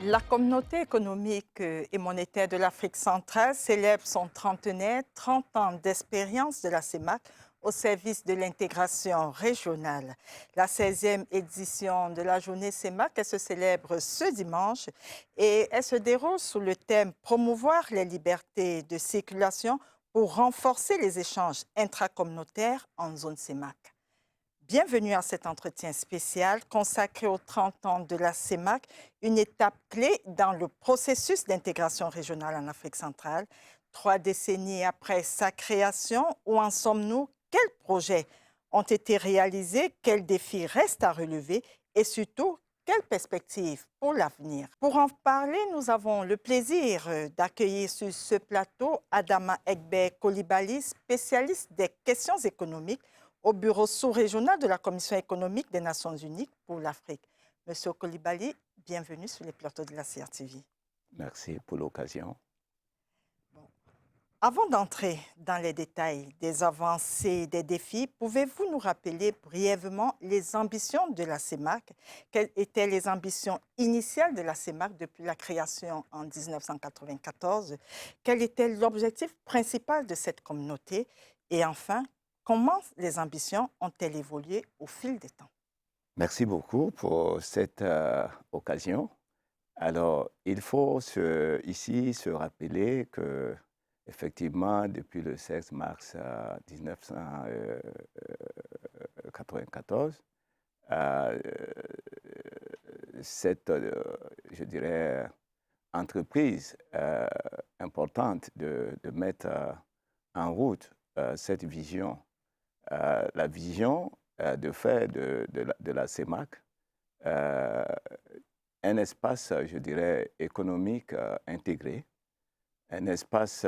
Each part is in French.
La communauté économique et monétaire de l'Afrique centrale célèbre son trentenaire, 30 ans d'expérience de la CEMAC au service de l'intégration régionale. La 16e édition de la journée CEMAC, elle se célèbre ce dimanche et elle se déroule sous le thème Promouvoir les libertés de circulation pour renforcer les échanges intracommunautaires en zone CEMAC. Bienvenue à cet entretien spécial consacré aux 30 ans de la CEMAC, une étape clé dans le processus d'intégration régionale en Afrique centrale. 3 décennies après sa création, où en sommes-nous? Quels projets ont été réalisés? Quels défis restent à relever? Et surtout, quelles perspectives pour l'avenir? Pour en parler, nous avons le plaisir d'accueillir sur ce plateau Adama Egbe Coulibaly, spécialiste des questions économiques au bureau sous-régional de la Commission économique des Nations unies pour l'Afrique. Monsieur Coulibaly, bienvenue sur les plateaux de la CRTV. Merci pour l'occasion. Avant d'entrer dans les détails des avancées, des défis, pouvez-vous nous rappeler brièvement les ambitions de la CEMAC? Quelles étaient les ambitions initiales de la CEMAC depuis la création en 1994? Quel était l'objectif principal de cette communauté? Et enfin, comment les ambitions ont-elles évolué au fil des temps? Merci beaucoup pour cette occasion. Alors, il faut ici se rappeler que, effectivement, depuis le 16 mars 1994, euh, cette, je dirais, entreprise importante de mettre en route cette vision, la vision de faire de la CEMAC un espace, je dirais, économique intégré, un espace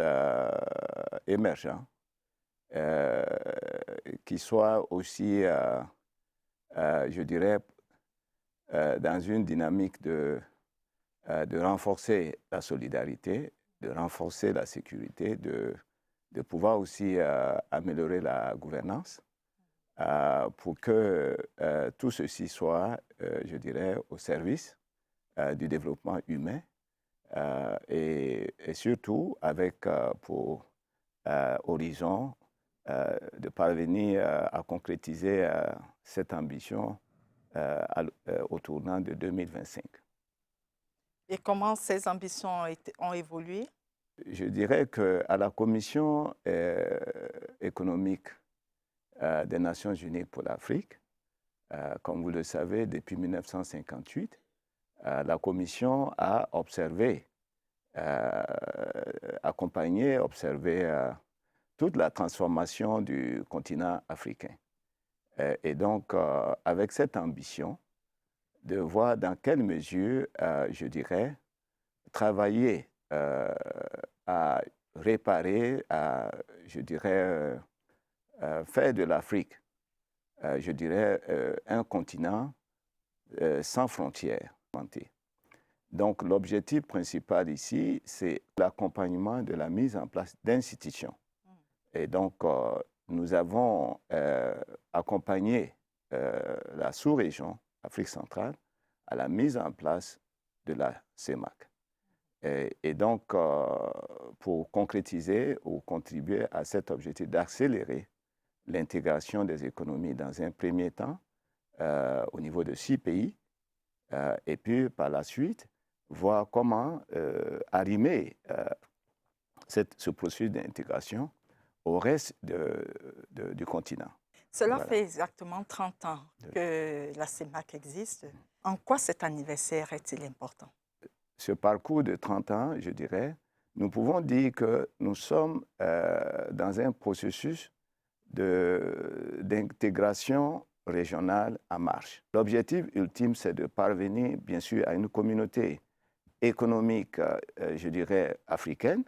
émergent, euh, qui soit aussi, je dirais, dans une dynamique de renforcer la solidarité, de renforcer la sécurité, de pouvoir aussi améliorer la gouvernance pour que tout ceci soit, je dirais, au service du développement humain et surtout avec pour horizon de parvenir à concrétiser cette ambition au tournant de 2025. Et comment ces ambitions ont évolué? Je dirais qu'à la Commission économique des Nations unies pour l'Afrique, comme vous le savez, depuis 1958, la Commission a observé, accompagné, observé toute la transformation du continent africain. Et donc, avec cette ambition de voir dans quelle mesure, je dirais, travailler à réparer, à, je dirais, faire de l'Afrique, je dirais, un continent sans frontières. Donc, l'objectif principal ici, c'est l'accompagnement de la mise en place d'institutions. Et donc, nous avons accompagné la sous-région Afrique centrale à la mise en place de la CEMAC. Et donc, pour concrétiser ou contribuer à cet objectif d'accélérer l'intégration des économies dans un premier temps au niveau de 6 pays, et puis par la suite, voir comment arrimer ce processus d'intégration au reste du continent. Cela Voilà. fait exactement 30 ans que la CEMAC existe. En quoi cet anniversaire est-il important? Ce parcours de 30 ans, je dirais, nous pouvons dire que nous sommes dans un processus d'intégration régionale en marche. L'objectif ultime, c'est de parvenir, bien sûr, à une communauté économique, je dirais, africaine,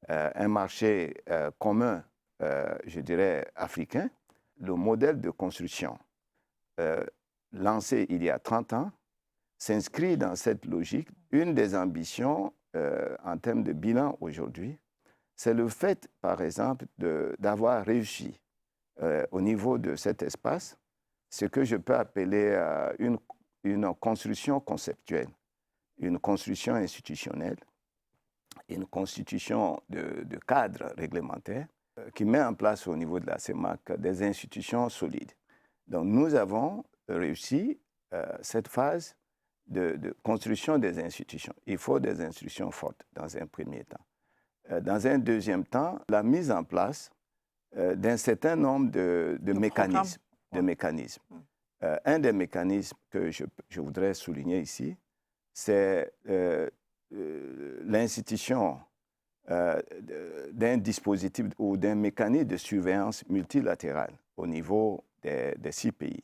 un marché commun, je dirais, africain. Le modèle de construction lancé il y a 30 ans s'inscrit dans cette logique. Une des ambitions en termes de bilan aujourd'hui, c'est le fait, par exemple, d'avoir réussi au niveau de cet espace ce que je peux appeler une construction conceptuelle une construction institutionnelle, une constitution de cadres réglementaires qui met en place au niveau de la CEMAC des institutions solides. Donc nous avons réussi cette phase de construction des institutions. Il faut des institutions fortes dans un premier temps. Dans un deuxième temps, la mise en place d'un certain nombre de mécanismes. Un des mécanismes que je voudrais souligner ici, c'est l'institution d'un dispositif ou d'un mécanisme de surveillance multilatéral au niveau des 6 pays.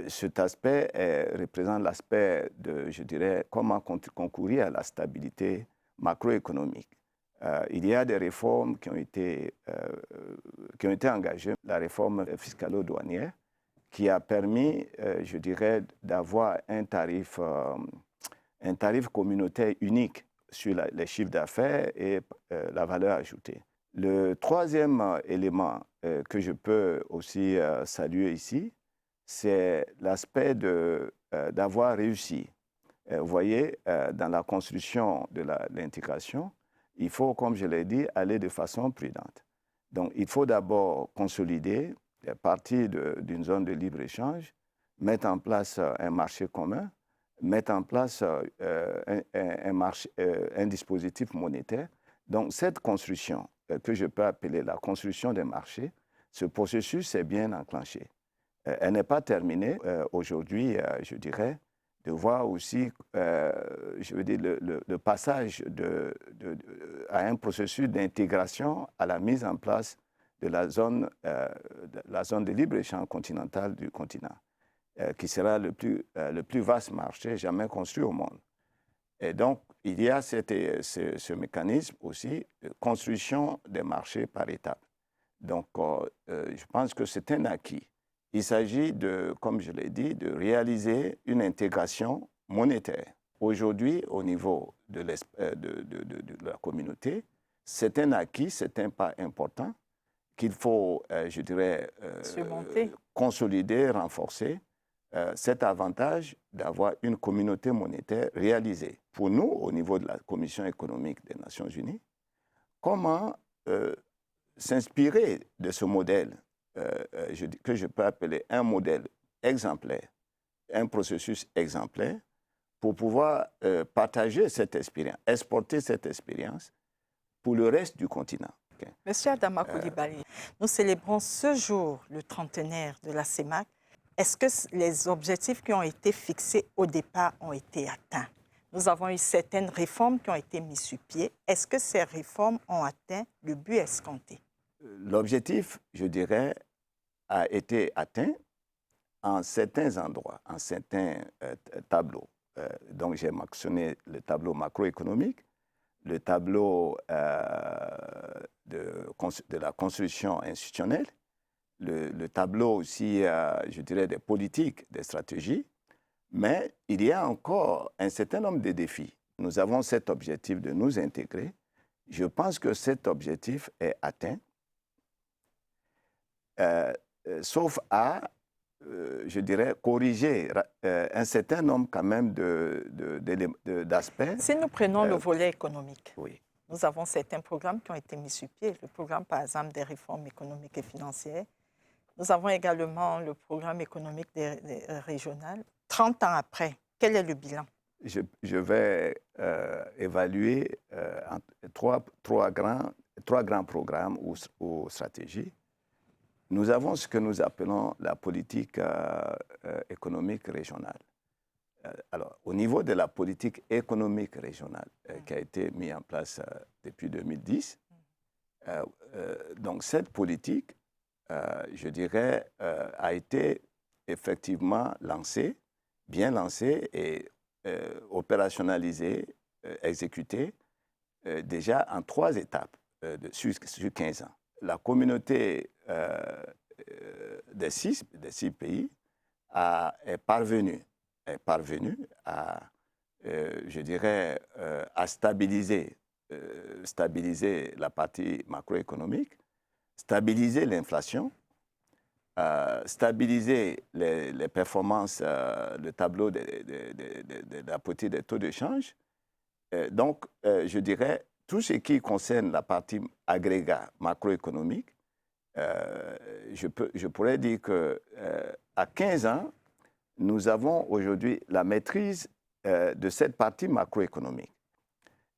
Cet aspect représente l'aspect de, je dirais, comment concourir à la stabilité macroéconomique. Il y a des réformes qui ont été engagées. La réforme fiscalo-douanière qui a permis, je dirais, d'avoir un tarif communautaire unique sur les chiffres d'affaires et la valeur ajoutée. Le troisième élément que je peux aussi saluer ici, c'est l'aspect d'avoir réussi. Vous voyez, dans la construction de l'intégration, il faut, comme je l'ai dit, aller de façon prudente. Donc, il faut d'abord consolider, à partir d'une zone de libre-échange, mettre en place un marché commun, mettre en place un dispositif monétaire. Donc, cette construction, que je peux appeler la construction des marchés, ce processus est bien enclenché. Elle n'est pas terminée. Aujourd'hui, je dirais, de voir aussi, je veux dire, le passage à un processus d'intégration à la mise en place de la zone de libre-échange continentale du continent, qui sera le plus vaste marché jamais construit au monde. Et donc, il y a ce mécanisme aussi de construction des marchés par étapes. Donc, je pense que c'est un acquis. Il s'agit de, comme je l'ai dit, de réaliser une intégration monétaire. Aujourd'hui, au niveau de la communauté, c'est un acquis, c'est un pas important qu'il faut, je dirais, consolider, renforcer. Cet avantage d'avoir une communauté monétaire réalisée. Pour nous, au niveau de la Commission économique des Nations unies, comment s'inspirer de ce modèle que je peux appeler un modèle exemplaire, un processus exemplaire, pour pouvoir partager cette expérience, exporter cette expérience pour le reste du continent. Okay. Monsieur Adama Coulibaly, nous célébrons ce jour le trentenaire de la CEMAC. Est-ce que les objectifs qui ont été fixés au départ ont été atteints? Nous avons eu certaines réformes qui ont été mises sur pied. Est-ce que ces réformes ont atteint le but escompté? L'objectif, je dirais, a été atteint en certains endroits, en certains tableaux. Donc, j'ai mentionné le tableau macroéconomique, le tableau de la construction institutionnelle, le tableau aussi, je dirais, des politiques, des stratégies, mais il y a encore un certain nombre de défis. Nous avons cet objectif de nous intégrer. Je pense que cet objectif est atteint, sauf à, je dirais, corriger un certain nombre quand même d'aspects. Si nous prenons le volet économique, oui. Nous avons certains programmes qui ont été mis sur pied. Le programme, par exemple, des réformes économiques et financières. Nous avons également le programme économique régional. 30 ans après, quel est le bilan? Je vais évaluer trois grands programmes ou stratégies. Nous avons ce que nous appelons la politique économique régionale. Alors, au niveau de la politique économique régionale qui a été mise en place depuis 2010, donc cette politique, je dirais, a été effectivement lancée, bien lancée et opérationnalisée, exécutée déjà en 3 étapes sur 15 ans. La communauté des 6 pays est parvenue à, je dirais, à stabiliser la partie macroéconomique, stabiliser l'inflation, stabiliser les performances, le tableau de la politique des taux de change. Donc, je dirais, tout ce qui concerne la partie agrégat macroéconomique, je pourrais dire qu'à 15 ans, nous avons aujourd'hui la maîtrise de cette partie macroéconomique.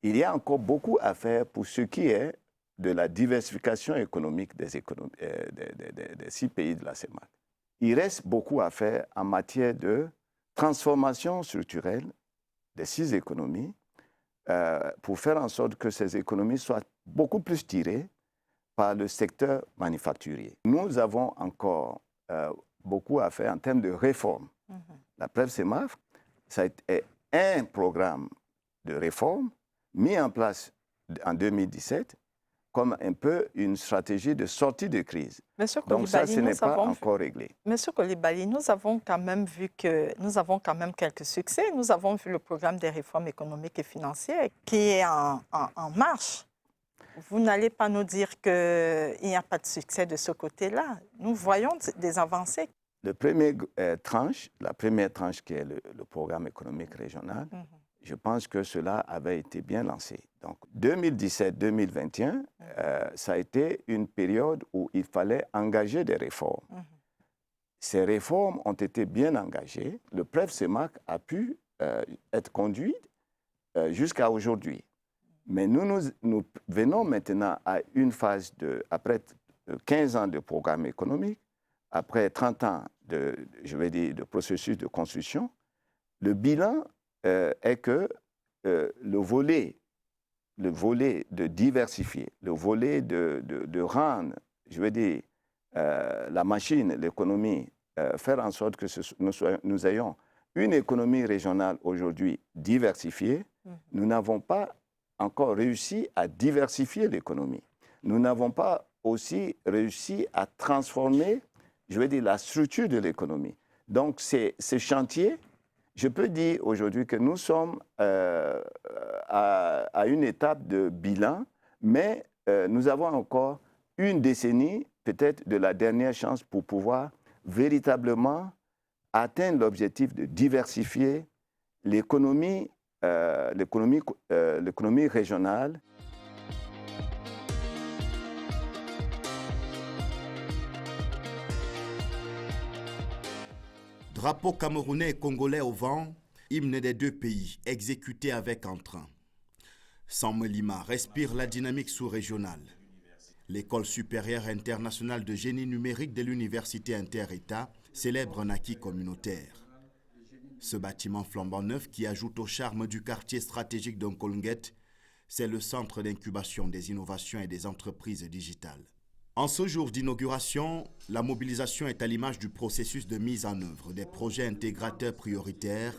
Il y a encore beaucoup à faire pour ce qui est de la diversification économique des 6 pays de la CEMAC. Il reste beaucoup à faire en matière de transformation structurelle des 6 économies pour faire en sorte que ces économies soient beaucoup plus tirées par le secteur manufacturier. Nous avons encore beaucoup à faire en termes de réforme. La preuve CEMAC, ça a été un programme de réforme mis en place en 2017 comme un peu une stratégie de sortie de crise. Donc ça, ce n'est pas encore réglé. Monsieur Coulibaly, nous avons quand même vu que nous avons quand même quelques succès. Nous avons vu le programme des réformes économiques et financières qui est en marche. Vous n'allez pas nous dire qu'il n'y a pas de succès de ce côté-là. Nous voyons des avancées. La première tranche qui est le programme économique régional, je pense que cela avait été bien lancé. Donc, 2017-2021, ça a été une période où il fallait engager des réformes. Ces réformes ont été bien engagées. Le PREV CEMAC a pu être conduit jusqu'à aujourd'hui. Mais nous venons maintenant à une phase après 15 ans de programme économique, après 30 ans de processus de construction. Le bilan est que le volet de diversifier, le volet de rendre, la machine, l'économie, faire en sorte que nous ayons une économie régionale aujourd'hui diversifiée. Nous n'avons pas encore réussi à diversifier l'économie. Nous n'avons pas aussi réussi à transformer, la structure de l'économie. Donc, ce chantier, je peux dire aujourd'hui que nous sommes à une étape de bilan, mais nous avons encore une décennie, peut-être, de la dernière chance pour pouvoir véritablement atteindre l'objectif de diversifier l'économie régionale. Drapeau camerounais et congolais au vent, hymne des 2 pays, exécuté avec entrain. Sam Lima respire la dynamique sous-régionale. L'École supérieure internationale de génie numérique de l'Université inter-État célèbre un acquis communautaire. Ce bâtiment flambant neuf qui ajoute au charme du quartier stratégique d'Onkolnguet, c'est le centre d'incubation des innovations et des entreprises digitales. En ce jour d'inauguration, la mobilisation est à l'image du processus de mise en œuvre des projets intégrateurs prioritaires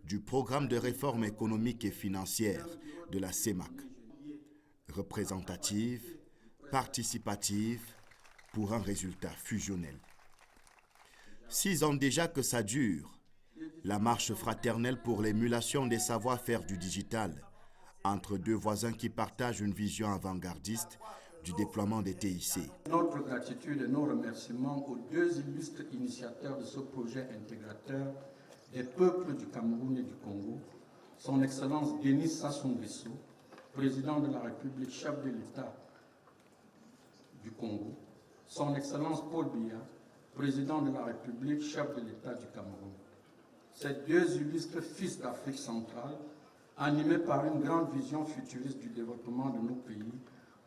du programme de réforme économique et financière de la CEMAC. Représentative, participative, pour un résultat fusionnel. 6 ans déjà que ça dure, la marche fraternelle pour l'émulation des savoir-faire du digital, entre 2 voisins qui partagent une vision avant-gardiste du déploiement des TIC. Notre gratitude et nos remerciements aux 2 illustres initiateurs de ce projet intégrateur des peuples du Cameroun et du Congo, son Excellence Denis Sassou Nguesso, président de la République, chef de l'État du Congo, son Excellence Paul Biya, président de la République, chef de l'État du Cameroun. Ces 2 illustres fils d'Afrique centrale, animés par une grande vision futuriste du développement de nos pays,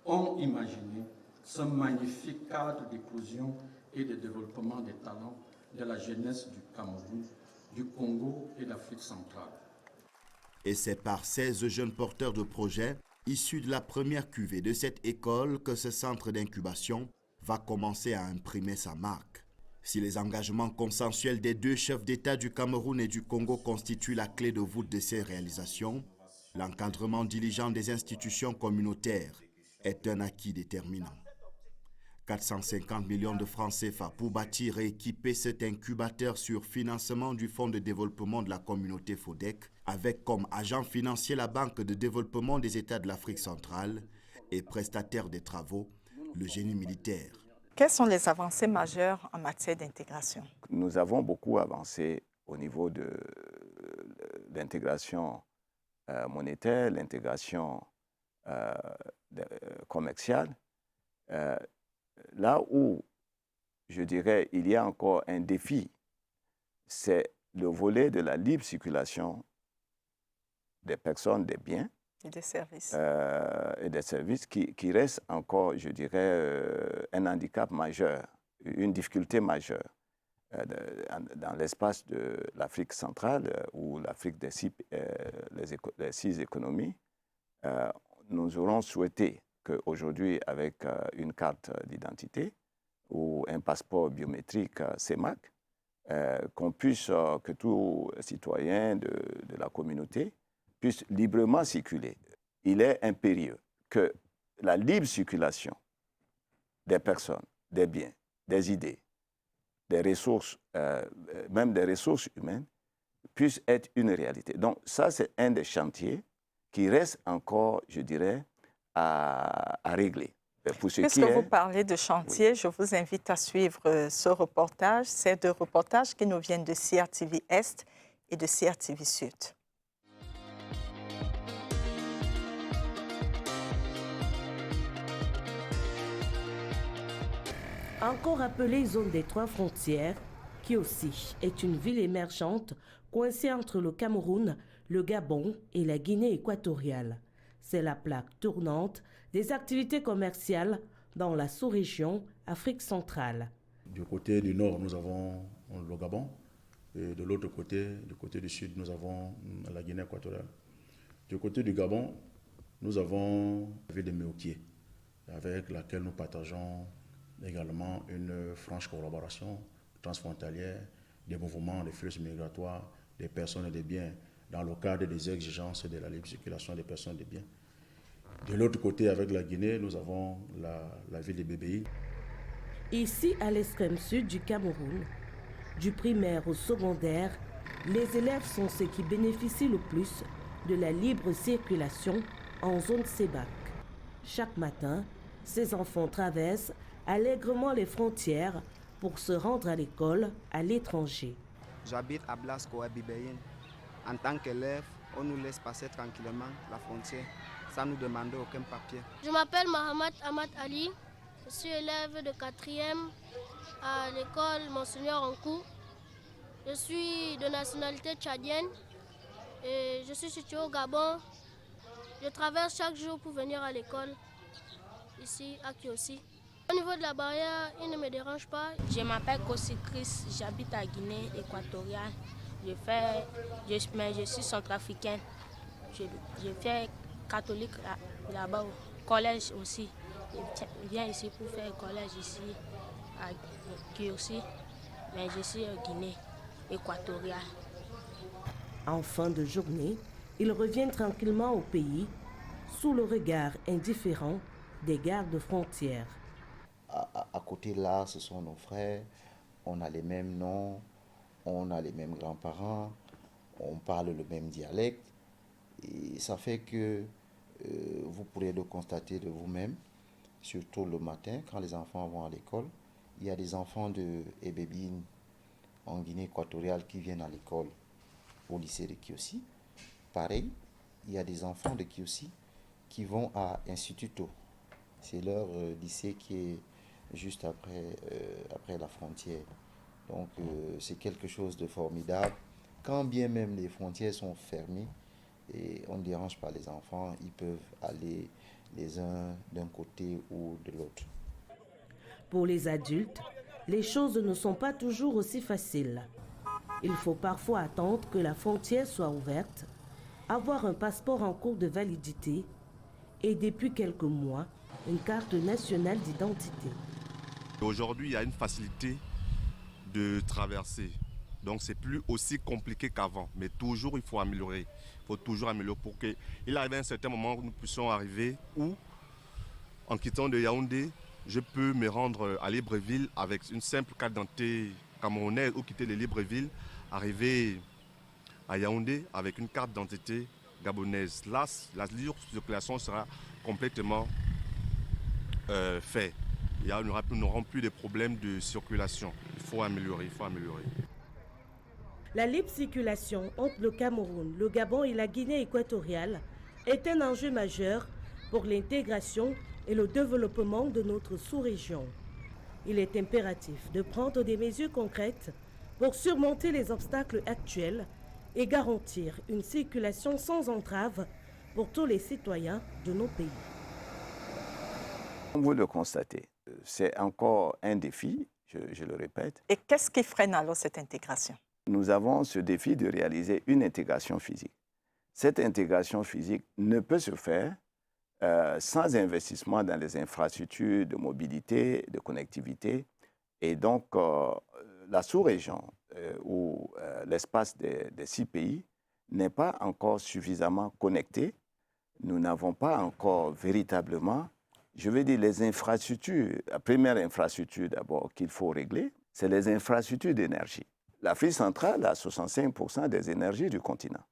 ont imaginé ce magnifique cadre d'éclosion et de développement des talents de la jeunesse du Cameroun, du Congo et d'Afrique centrale. Et c'est par 16 jeunes porteurs de projets, issus de la première cuvée de cette école, que ce centre d'incubation va commencer à imprimer sa marque. Si les engagements consensuels des 2 chefs d'État du Cameroun et du Congo constituent la clé de voûte de ces réalisations, l'encadrement diligent des institutions communautaires est un acquis déterminant. 450 millions de francs CFA pour bâtir et équiper cet incubateur sur financement du Fonds de développement de la communauté FODEC, avec comme agent financier la Banque de développement des États de l'Afrique centrale et prestataire des travaux, le génie militaire. Quelles sont les avancées majeures en matière d'intégration? Nous avons beaucoup avancé au niveau de l'intégration monétaire, l'intégration commerciale. Là où, je dirais, il y a encore un défi, c'est le volet de la libre circulation des personnes, des biens Et des services. et des services qui reste encore, je dirais, un handicap majeur, une difficulté majeure dans l'espace de l'Afrique centrale ou l'Afrique des les 6 économies. Nous aurons souhaité qu'aujourd'hui, avec une carte d'identité ou un passeport biométrique CEMAC, qu'on puisse, que tout citoyen de la communauté puisse librement circuler. Il est impérieux que la libre circulation des personnes, des biens, des idées, des ressources, même des ressources humaines, puisse être une réalité. Donc ça, c'est un des chantiers qui reste encore, je dirais, à régler. Puisque vous parlez de chantier, oui, je vous invite à suivre ce reportage, ces 2 reportages qui nous viennent de CRTV Est et de CRTV Sud. Encore appelée zone des 3 frontières, Kiossi est une ville émergente coincée entre le Cameroun, le Gabon et la Guinée équatoriale. C'est la plaque tournante des activités commerciales dans la sous-région Afrique centrale. Du côté du nord, nous avons le Gabon et de l'autre côté, du côté du sud, nous avons la Guinée équatoriale. Du côté du Gabon, nous avons la ville de Méokié, avec laquelle nous partageons également une franche collaboration transfrontalière des mouvements, des flux migratoires, des personnes et des biens dans le cadre des exigences de la libre circulation des personnes et des biens. De l'autre côté, avec la Guinée, nous avons la ville de Bébéi. Ici, à l'extrême sud du Cameroun, du primaire au secondaire, les élèves sont ceux qui bénéficient le plus de la libre circulation en zone CEMAC. Chaque matin, ces enfants traversent allègrement les frontières pour se rendre à l'école à l'étranger. J'habite à Blasco, à Bibéine. En tant qu'élève, on nous laisse passer tranquillement la frontière sans nous demander aucun papier. Je m'appelle Mohamed Ahmad Ali. Je suis élève de 4e à l'école Monseigneur Ankou. Je suis de nationalité tchadienne et je suis situé au Gabon. Je traverse chaque jour pour venir à l'école, ici à Kiossi. Au niveau de la barrière, il ne me dérange pas. Je m'appelle Kossi Chris, j'habite à Guinée équatoriale. Je suis centrafricaine. Je fais catholique là-bas au collège aussi. Je viens ici pour faire le collège ici à Kiossi, mais je suis en Guinée équatoriale. En fin de journée, ils reviennent tranquillement au pays sous le regard indifférent des gardes frontières. À côté là, ce sont nos frères, on a les mêmes noms, on a les mêmes grands-parents, on parle le même dialecte. Et ça fait que vous pourrez le constater de vous-même, surtout le matin quand les enfants vont à l'école. Il y a des enfants de Ebébine en Guinée équatoriale qui viennent à l'école au lycée de Kiossi. Pareil, il y a des enfants de Kiossi qui vont à Instituto. C'est leur lycée qui est juste après la frontière. Donc c'est quelque chose de formidable. Quand bien même les frontières sont fermées et on ne dérange pas les enfants, ils peuvent aller les uns d'un côté ou de l'autre. Pour les adultes, les choses ne sont pas toujours aussi faciles. Il faut parfois attendre que la frontière soit ouverte, avoir un passeport en cours de validité et depuis quelques mois, une carte nationale d'identité. Aujourd'hui, il y a une facilité de traverser. Donc, c'est plus aussi compliqué qu'avant. Mais toujours, il faut améliorer. Il faut toujours améliorer pour qu'il arrive à un certain moment où nous puissions arriver où, en quittant de Yaoundé, je peux me rendre à Libreville avec une simple carte d'identité camerounaise ou quitter les Libreville, arriver à Yaoundé avec une carte d'identité gabonaise. Là, la libre circulation sera complètement faite. Nous n'aurons plus de problèmes de circulation. Il faut améliorer, La libre circulation entre le Cameroun, le Gabon et la Guinée équatoriale est un enjeu majeur pour l'intégration et le développement de notre sous-région. Il est impératif de prendre des mesures concrètes pour surmonter les obstacles actuels et garantir une circulation sans entrave pour tous les citoyens de nos pays. Comme vous le constatez, c'est encore un défi, je le répète. Et qu'est-ce qui freine alors cette intégration? Nous avons ce défi de réaliser une intégration physique. Cette intégration physique ne peut se faire sans investissement dans les infrastructures de mobilité, de connectivité. Et donc, la sous-région ou l'espace des 6 pays n'est pas encore suffisamment connecté. Nous n'avons pas encore véritablement, je veux dire, les infrastructures. La première infrastructure d'abord qu'il faut régler, c'est les infrastructures d'énergie. L'Afrique centrale a 65% des énergies du continent.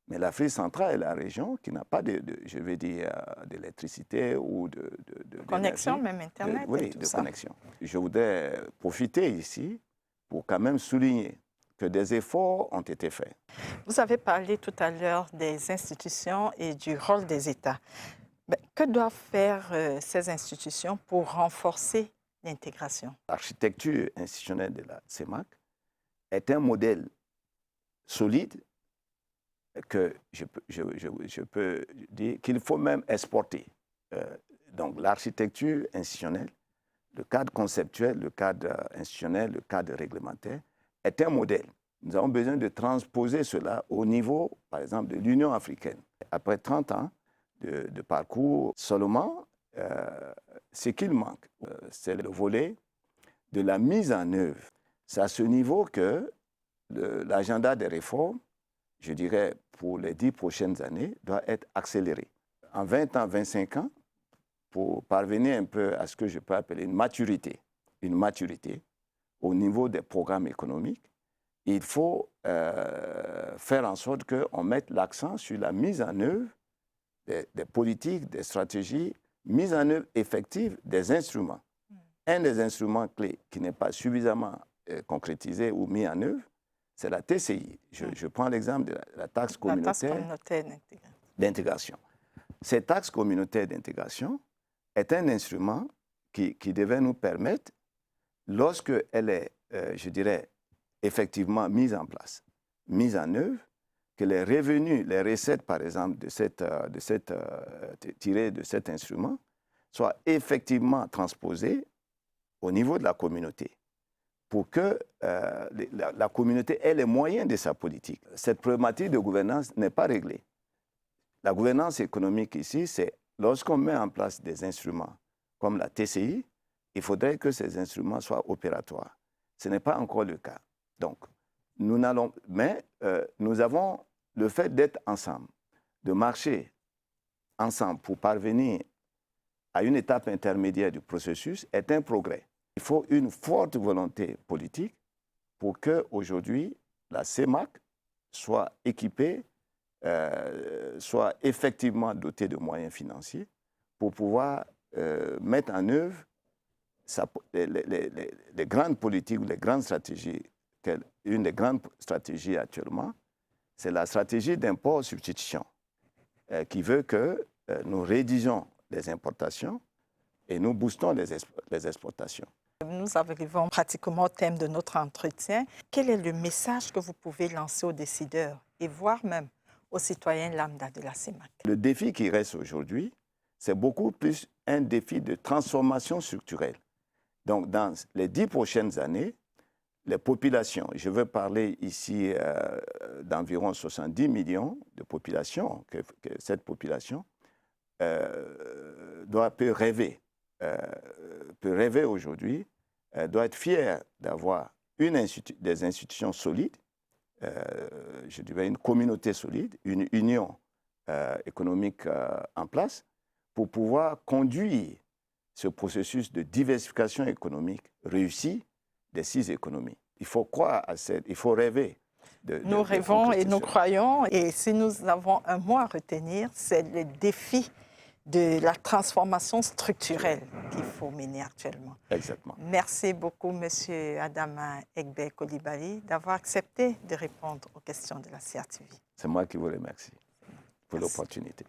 Mais l'Afrique centrale est la région qui n'a pas d'électricité ou de connexion, même Internet. Oui, de connexion. Je voudrais profiter ici pour quand même souligner que des efforts ont été faits. Vous avez parlé tout à l'heure des institutions et du rôle des États. Que doivent faire ces institutions pour renforcer l'intégration? L'architecture institutionnelle de la CEMAC est un modèle solide que je peux dire qu'il faut même exporter. Donc l'architecture institutionnelle, le cadre conceptuel, le cadre institutionnel, le cadre réglementaire est un modèle. Nous avons besoin de transposer cela au niveau, par exemple, de l'Union africaine. Après 30 ans de parcours, seulement ce qu'il manque, c'est le volet de la mise en œuvre. C'est à ce niveau que l'agenda des réformes, je dirais, pour les 10 prochaines années, doit être accéléré. En 20 ans, 25 ans, pour parvenir un peu à ce que je peux appeler une maturité au niveau des programmes économiques, il faut faire en sorte qu'on mette l'accent sur la mise en œuvre des politiques, des stratégies, mise en œuvre effective des instruments. Un des instruments clés qui n'est pas suffisamment concrétisé ou mis en œuvre, c'est la TCI. Je prends l'exemple de la taxe communautaire d'intégration. Cette taxe communautaire d'intégration est un instrument qui devait nous permettre, lorsqu'elle est, je dirais, effectivement mise en place, mise en œuvre, que les revenus, les recettes, par exemple, tirées de cet instrument, soient effectivement transposées au niveau de la communauté, pour que la communauté ait les moyens de sa politique. Cette problématique de gouvernance n'est pas réglée. La gouvernance économique ici, c'est lorsqu'on met en place des instruments comme la TCI, il faudrait que ces instruments soient opératoires. Ce n'est pas encore le cas. Donc, nous avons le fait d'être ensemble, de marcher ensemble pour parvenir à une étape intermédiaire du processus est un progrès. Il faut une forte volonté politique pour qu'aujourd'hui, la CEMAC soit équipée, soit effectivement dotée de moyens financiers pour pouvoir mettre en œuvre les grandes politiques ou les grandes stratégies. Une des grandes stratégies actuellement, c'est la stratégie d'import-substitution qui veut que nous rédigeons les importations et nous boostons les exportations. Nous arrivons pratiquement au thème de notre entretien. Quel est le message que vous pouvez lancer aux décideurs et voire même aux citoyens lambda de la CEMAC? Le défi qui reste aujourd'hui, c'est beaucoup plus un défi de transformation structurelle. Donc, dans les 10 prochaines années, les populations, je veux parler ici d'environ 70 millions de populations, que cette population peut rêver aujourd'hui, doit être fière d'avoir des institutions solides, je dirais une communauté solide, une union économique en place pour pouvoir conduire ce processus de diversification économique réussi des 6 économies. Il faut croire à il faut rêver. Nous rêvons et nous croyons. Et si nous avons un mot à retenir, c'est le défi de la transformation structurelle qu'il faut mener actuellement. Exactement. Merci beaucoup, M. Adama Egbe Coulibaly, d'avoir accepté de répondre aux questions de la CRTV. C'est moi qui vous remercie pour l'opportunité.